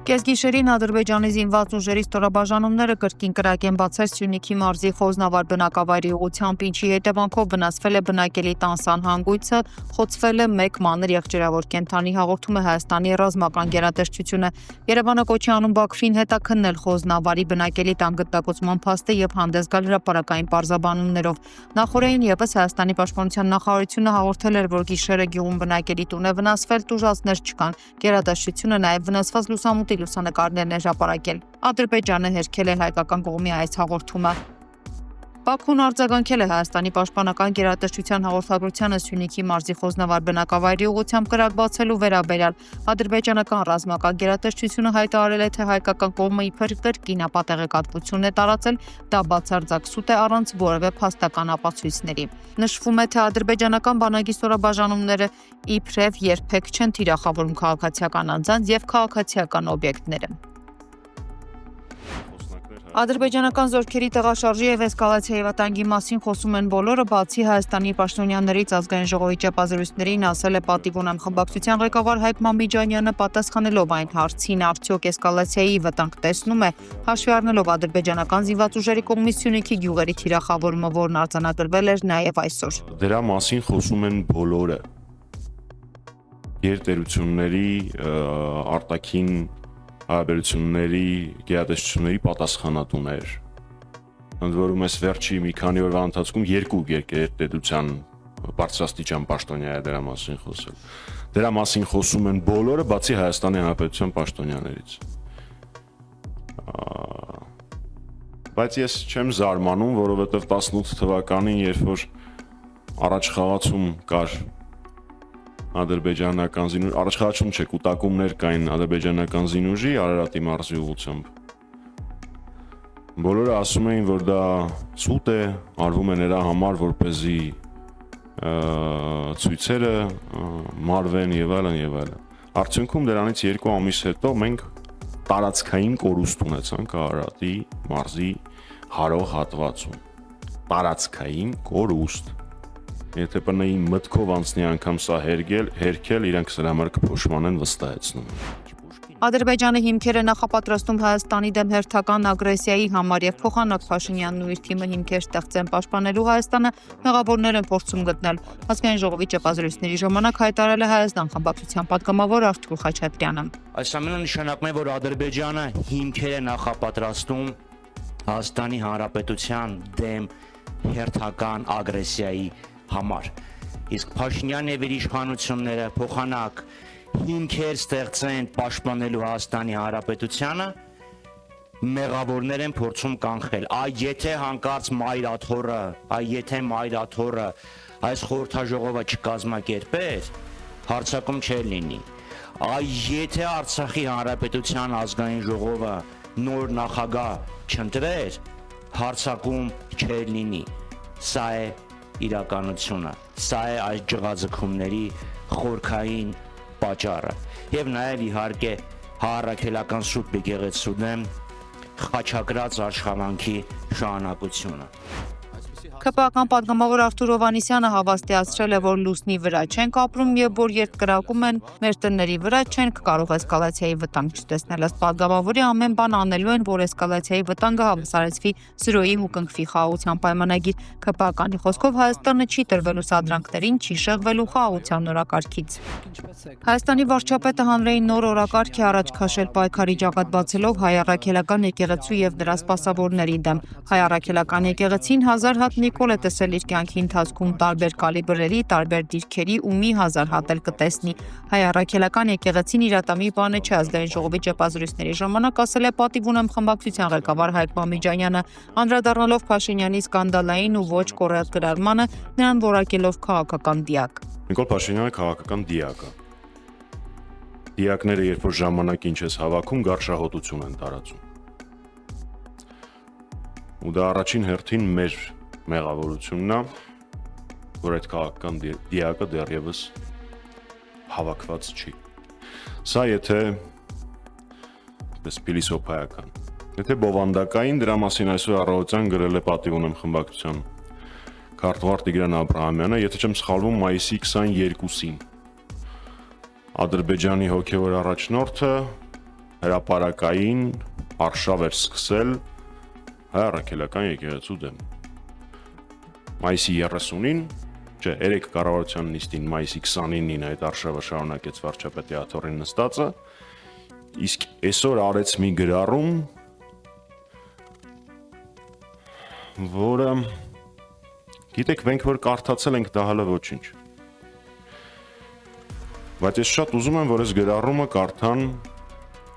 Կեսգիշերին Ադրբեջանի զինված ուժերի ստորաբաժանումները կրկին կրակ են բացել Սյունիքի մարզի Խոզնավար բնակավայրի ուղղությամբ, ինչի հետևանքով վնասվել է բնակելի տան սանհանգույցը, խոցվել է մեկ մանր եղջերավոր կենդանի, հաղորդում է Հայաստանի ռազմական գերատեսչությունը։ Երևանը կոչ է անում Բաքվին հետաքննել Խոզնավարի բնակելի տան գտագործման փաստը եւ հանդես գալ հրապարակային պարզաբանումներով։ Նախորդին եւս Հայաստանի պաշտպանության նախարարությունը հաղորդել էր, որ գիշերը գյուղում բնակելի տուն է վնասվել, տուժածներ չկան։ Գերատեսչությունը նաեւ վնասված լուսամուտի լուսանկարներն է հրապարակել։ Ադրբեջանը հերքել է հայկական կողմի այս հաղորդումը։ Բաքուն արձագանքել է Հայաստանի պաշտպանական գերատեսչության հաղորդագրությանը Սյունիքի մարզի Խոզնավար բնակավայրի ուղղությամբ կրակ բացելու վերաբերյալ։ Ադրբեջանական ռազմական գերատեսչությունը հայտարարել է, թե հայկական կողմը իբր կրկին ապատեղեկատվություն է տարածել, դա բացարձակ սուտ է առանց որևէ փաստական ապացույցների։ Նշվում է, թե ադրբեջանական բանակի ստորաբաժանումները իբրև երբեք չեն թիրախավորում քաղաքացիական անձանց եւ քաղաքացիական օբյեկտները։ Ադրբեջանական զորքերի տեղաշարժի եւ էսկալացիայի վտանգի մասին խոսում են բոլորը, բացի Հայաստանի պաշտոնյաներից ազգային ժողովի ճեպազրույցներին ասել է պատիվ ունեմ խմբակցության ղեկավար Հայկ Մամիջանյանը, պատասխանելով այն հարցին, արդյոք էսկալացիայի վտանգ տեսնում է, հաշվի առնելով ադրբեջանական զինված ուժերի կողմից Սյունիքի գյուղերի թիրախավորումը, որն արձանագրվել էր նաեւ այսօր։ Դրա մասին խոսում են բոլորը։ Գերտերությունների արտաքին հարաբերությունների գերատեսչությունների պատասխանատուներ։ Ընդ որում այս վերջի մի քանի օրվա ընթացքում երկու գերտերության բարձրաստիճան պաշտոնյա է դրա մասին խոսել։ Դրա մասին խոսում են բոլորը, բացի Հայաստանի Հանրապետության պաշտոնյաներից։ Բայց ես չեմ զարմանում, որովհետև 18 թվականին, երբ որ առաջ խաղացում կար ադրբեջանական զինուժ, առաջխաղացում չէ, կուտակումներ կային ադրբեջանական զինուժի Արարատի մարզի ուղղությամբ։ Բոլորը ասում էին, որ դա սուտ է, արվում է նրա համար, որպեսզի ցույցերը մարվեն եւ այլն եւ այլն։ Արդյունքում դրանից 2 ամիս հետո մենք տարածքային կորուստ ունեցանք Արարատի մարզի հարող հատվածում։ Տարածքային կորուստ։ Եթե բնայի մտքով անցնի անգամ սա հերքել, իրանք սրա համար կփոշմանեն վստահեցնում։ Ադրբեջանը հիմքեր է նախապատրաստում Հայաստանի դեմ հերթական ագրեսիայի համար եւ փոխանակ Փաշինյանն ու իր թիմը հիմքեր ստեղծեն պաշտպանելու Հայաստանը մեղավորներ են փորձում գտնել։ Ազգային ժողովի ճեպազրույցների ժամանակ հայտարարել է Հայաստան խմբակցության պատգամավոր Արթուր Խաչատրյանը։ Այս ամենը նշանակում է, որ Ադրբեջանը հիմքեր է նախապատրաստում Հայաստանի Հանրապետության դեմ հերթական ագրեսիայի համար։ Իսկ Փաշինյանն եւ իր իշխանությունները փոխանակ հիմքեր ստեղծեն պաշտպանելու Հայաստանի Հանրապետությանը, մեղավորներ են փորձում կանխել։ Եթե հանկարծ եթե Մայրաթորը այս խորհրդաժողովը չկազմակերպեր, հարձակում չէր լինի։ Եթե Արցախի Հանրապետության ազգային ժողովը նոր նախագահ չընտրեր, հարձակում չէր լինի։ Սա է իրականությունը, սա է այս ջղաձգումների խորքային պատճառը եւ նաեւ իհարկե հայրաքելական սուտ բեկեղեցու դեմ խաչակրած աշխատանքի շարունակությունը։ ՔՊԱ-կան պատգամավոր Արթուր Հովհաննիսյանը հավաստիացրել է, որ լուսնի վրա չենք ապրում եւ որ երբ կրակում են մեր տների վրա չենք կարող էսկալացիայի վտանգ չտեսնել։ Ըստ պատգամավորի ամեն բան անելու են, որ էսկալացիայի վտանգը հավասարեցվի 0-ի ու կնքվի խաղաղության պայմանագիր։ ՔՊԱ-կանի խոսքով Հայաստանը չի տրվելու սադրանքներին, չի շեղվելու խաղաղության օրակարգից։ Հայաստանի վարչապետը հանրային նոր օրակարգ է առաջ քաշել պայքարի ջակատ բացելով հայ առաքելական եկեղեցու եւ նրա սպասավորների դեմ։ Հայ առաքելական եկեղեցին 1000 հատ Նիկոլ է տեսել իր կյանքի ընթացքում տարբեր կալիբրերի, տարբեր դիրքերի ու մի 1000 հատ էլ կտեսնի։ Հայ առաքելական եկեղեցին իրատամի բանը չէ, ազգային ժողովի ճեպազրույցների ժամանակ ասել է պատիվ ունեմ խմբակցության ղեկավար Հայկ Մամիջանյանը, անդրադառնալով Փաշինյանի սկանդալային ու ոչ կոռեկտ գրառմանը, նրան որակելով քաղաքական դիակ։ Նիկոլ Փաշինյանը քաղաքական դիակ է։ Դիակները, երբ որ ժամանակին չես հավաքում, գարշահոտություն են տարածում։ Ու դա առաջին հերթին մեր մեղավորությունն է, որ այդ քաղաքական դիակը դեռևս հավաքված չի։ Սա եթե փիլիսոփայական, եթե բովանդակային, դրա մասին այսօր առավոտյան գրել է պատիվ ունեմ խմբակցության քարտուղար Տիգրան Աբրահամյանը, եթե չեմ սխալվում, մայիսի 22-ին Ադրբեջանի հոգևոր առաջնորդը հրապարակային արշավ էր սկսել հայ առաքելական եկեղեցու դեմ։ Մայիսի 30-ին, չէ, 3 կառավարության նիստին մայիսի 29-ին այդ արշավը շարունակեց վարչապետի աթոռին նստածը, իսկ այսօր արեց մի գրառում, որը գիտեք, մենք որ կարդացել ենք դա հələ ոչինչ։ Բայց ես շատ ուզում եմ, որ այս գրառումը կարդան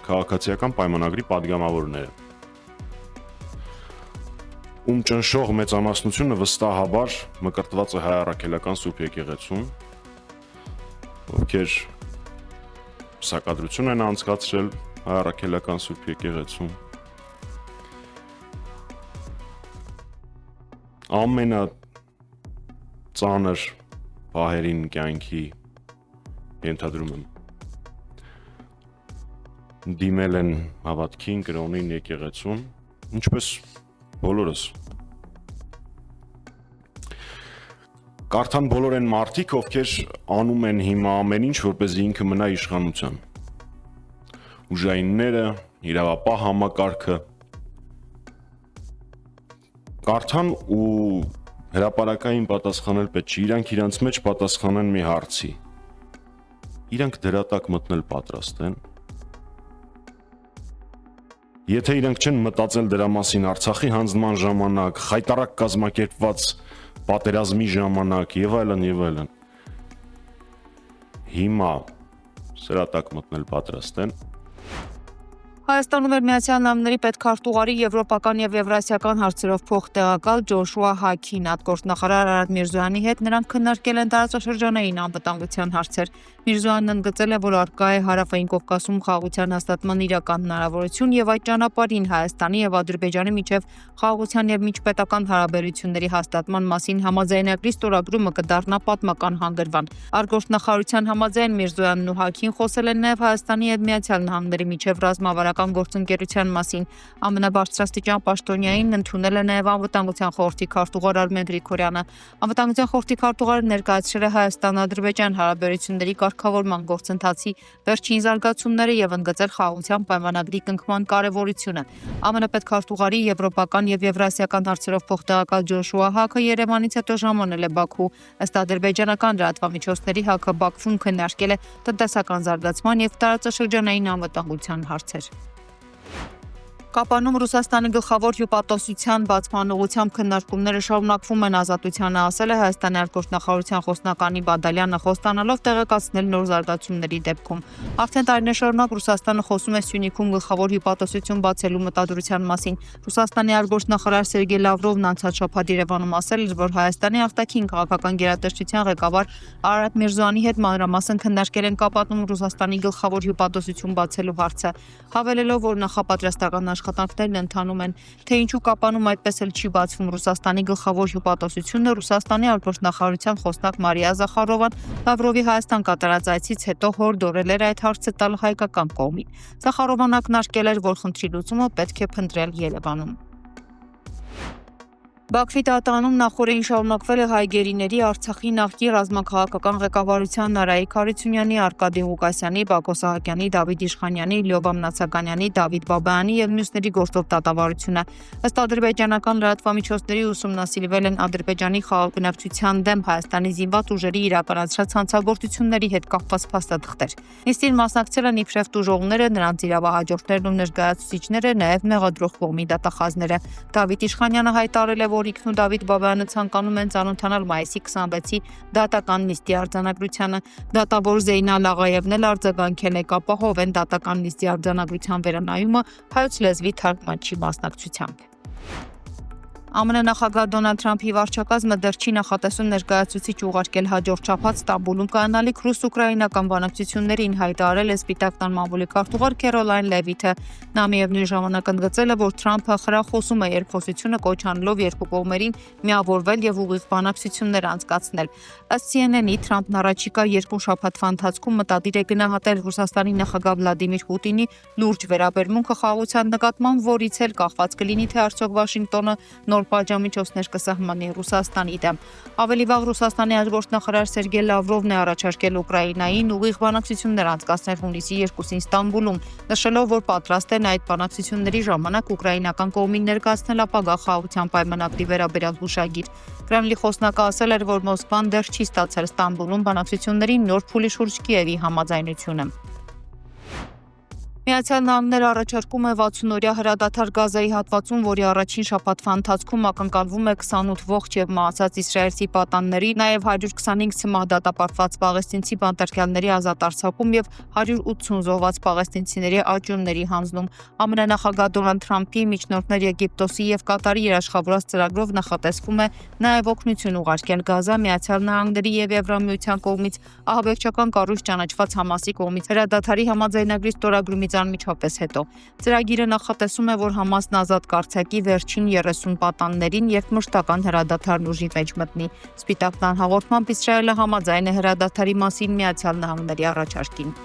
քաղաքացիական պայմանագրի падգամավորները, ում ճնշող մեծամասնությունը վստահաբար մկրտված է հայ առաքելական Սուրբ եկեղեցում, ովքեր սակադրություն են անցկացրել հայ առաքելական Սուրբ եկեղեցում, ամենածանր պահերին կյանքի ենթադրում եմ դիմել են հավատքին, կրոնին, եկեղեցուն, ինչպես բոլորս։ Կարդան բոլոր են մարդիկ, ովքեր անում են հիմա ամեն ինչ, որպեսզի ինքը մնա իշխանության։ Ուժայինները, իրավապահ համակարգը կարդան ու հրապարակային պատասխանել պետք չի, իրանք իրանց մեջ պատասխանեն մի հարցի։ Իրանք դրատակ մտնել պատրաստ են։ Եթե իրանք չեն մտածել դրա մասին Արցախի հանձնման ժամանակ, խայտառակ կազմակերպված պատերազմի ժամանակ եւ այլն, հիմա սրա տակ մտնել պատրաստ են։ Հայաստանում էր Միացյալ Նահանգների պետքարտուղարի եվրոպական եւ եվրասիական հարցերով փոխտեղակալ Ջոշուա Հաքին արտգործնախարար Արադ Միրզոյանի հետ նրանք քննարկել են տարածաշրջանային անվտանգության հարցեր։ Միրզոյանն ընդգծել է, որ առկա է Հարավային Կովկասում խաղաղության հաստատման իրական հնարավորություն եւ այդ ճանապարհին Հայաստանի եւ Ադրբեջանի միջև խաղաղության եւ միջպետական հարաբերությունների հաստատման մասին համաձայնագրի ստորագրումը կդառնա պատմական հանգրվան։ Արտգործնախարարության համաձայն Միրզոյանն ու Հաքին խոսել են նաեւ Հայաստանի եւ Միացյալ Նահանգների միջև ռազմավարական գործընկերության մասին։ Ամենաբարձրաստիճան պաշտոնյային ընդունել է նաև Անվտանգության խորհրդի քարտուղար Արմեն Գրիգորյանը։ Անվտանգության խորհրդի քարտուղարը ներկայացրել է Հայաստան-Ադրբեջան հարաբերությունների կարգավորման գործընթացի վերջին զարգացումները եւ ընդգծել խաղաղության պայմանագրի կնքման կարեւորությունը։ ԱՄՆ պետքարտուղարի եվրոպական եւ եվրասիական հարցերով փոխտեղակալ Ջոշուա Հաքը Երևանից հետո ժամանել է Բաքու։ Ըստ ադրբեջանական լրատվամիջոցների Հաքը Բաքվում քննարկել է տնտեսական զարգացման եւ տարածաշրջանային անվտանգության հարցեր։ Կապանում Ռուսաստանի գլխավոր հյուպատոսության բացման ուղղությամբ քննարկումները շարունակվում են, Ազատությանը ասել է Հայաստանի արտգործնախարարության խոսնականի Բադալյանը, խոստանալով տեղեկացնել նոր զարգացումների դեպքում։ Արդեն տարիներ շարունակ Ռուսաստանը խոսում է Սյունիքում գլխավոր հյուպատոսություն բացելու մտադրության մասին։ Ռուսաստանի արտգործնախարար Սերգեյ Լավրովն անցած շաբաթ Երևանում ասել էր, որ Հայաստանի արտաքին քաղաքական գերատեսչության ղեկավար Արադ Միրզոյանի հետ մանրամասն քննարկել են Կապանում Ռուսաստանի գլխավոր հյուպատոսություն բացելու հարցը, հավելելով, որ նախապատրաստական աշխատանքներն ընթանում են, թե ինչու Կապանում այդպես էլ չի բացվում Ռուսաստանի գլխավոր հյուպատոսությունը, Ռուսաստանի արտգործնախարարության խոսնակ Մարիա Զախարովան Լավրովի Հայաստան կատարած այցից հետո հորդորել էր այդ հարցը տալ հայկական կողմին։ Զախարովան ակնարկել էր, որ խնդրի լուծումը պետք է փնտրել Երևանում։ Բաքվի դատարանում նախորդին շարունակվել է հայ գերիների Արցախի նախկին ռազմաքաղաքական ղեկավարության Նարայիկ Հարությունյանի, Արկադի Ղուկասյանի, Բակո Սահակյանի, Դավիթ Իշխանյանի, Լյովա Մնացականյանի, Դավիթ Բաբայանի եւ մյուսների գործով դատավարությունը։ Ըստ ադրբեջանական լրատվամիջոցների ուսումնասիրվել են Ադրբեջանի խաղաղբնակչության դեմ Հայաստանի զինված ուժերի իրականացրած հանցագործությունների հետ կապված փաստաթղթեր։ Նիստին մասնակցել են իբրև տուժողները, նրանց իրավահաջորդներն ու ներկայացուցիչները, նաեւ մեղադրող կողմի դատախազները։ Դավիթ Իշխանյանը հայտարարել է, որ ինքն ու Դավիթ Բաբայանը ցանկանում են ծանոթանալ մայիսի 26-ի դատական նիստի արձանագրությանը։ Դատավոր Զեյնալ Աղայևն էլ արձագանքել է, կապահով են դատական նիստի արձանագրության վերանայումը հայոց լեզվի թարգմանչի մասնակցությամբ։ ԱՄՆ նախագահ Դոնալդ Թրամփի վարչակազմը դեռ չի նախատեսում ներկայացուցիչ ուղարկել հաջորդ շաբաթ Ստամբուլում կայանալիք ռուս-ուկրաինական բանակցություններին, հայտարարել է Սպիտակ տան մամուլի քարտուղար Քերոլայն Լևիթը։ Նա միևնույն ժամանակ ընդգծել է, որ Թրամփը խրախուսում է երկխոսությունը, կոչ անելով երկու կողմերին միավորվել եւ ուղիղ բանակցություններ անցկացնել։ Ըստ CNN-ի Թրամփն առաջիկա երկու շաբաթվա ընթացքում մտադիր է գնահատել Ռուսաստանի նախագահ Վլադիմիր Պուտինի լուրջ վերաբերմունքը խաղաղության նկատմամբ, որից էլ կախված կլինի, թե արդյոք Վաշինգտոնը նոր որ պատժամիջոցներ կսահմանի Ռուսաստանի դեմ։ Ավելի վաղ Ռուսաստանի արտգործնախարար Սերգեյ Լավրովն է առաջարկել Ուկրաինային ուղիղ բանակցություններ անցկացնել հունիսի 2-ին Ստամբուլում, նշելով, որ պատրաստ են այդ բանակցությունների ժամանակ ուկրաինական կողմին ներկայացնել ապագա խաղաղության պայմանագրի վերաբերյալ հուշագիր։ Կրեմլի խոսնակը ասել էր, որ Մոսկվան դեռ չի ստացել Ստամբուլում բանակցությունների նոր փուլի շուրջ Կիևի համաձայնությունը։ Միացյալ Նահանգները առաջարկում է 60-օրյա հրադադար Գազայի հատվածում, որի առաջին շաբաթվա ընթացքում ակնկալվում է 28 ողջ եւ մահացած իսրայելցի պատանների, նաեւ 125 սմահ դատապարտված պաղեստինցի բանտարկյալների ազատ արձակում եւ 180 զոհված պաղեստինցիների աճյունների հանձնում։ ԱՄՆ նախագահ Դոնալդ Թրամփի միջնորդներ Եգիպտոսի եւ Կատարի երաշխավորած ծրագրով նախատեսվում է նաեւ օգնություն ուղարկել Գազա Միացյալ Նահանգների եւ Եվրամիության կողմից ահաբեկչական կառույց ճանաչված Համասի կողմից հրադադարի համաձայնագրի ստորագրումից անմիջապես հետո։ Ծրագիրը նախատեսում է, որ Համասն ազատ կարձակի վերջին 30 պատաններին եւ մշտական հրադադարն ուժի մեջ մտնի։ Սպիտակ տան հաղորդմամբ Իսրայելը համաձայն է հրադադարի մասին Միացյալ Նահանգների առաջարկին։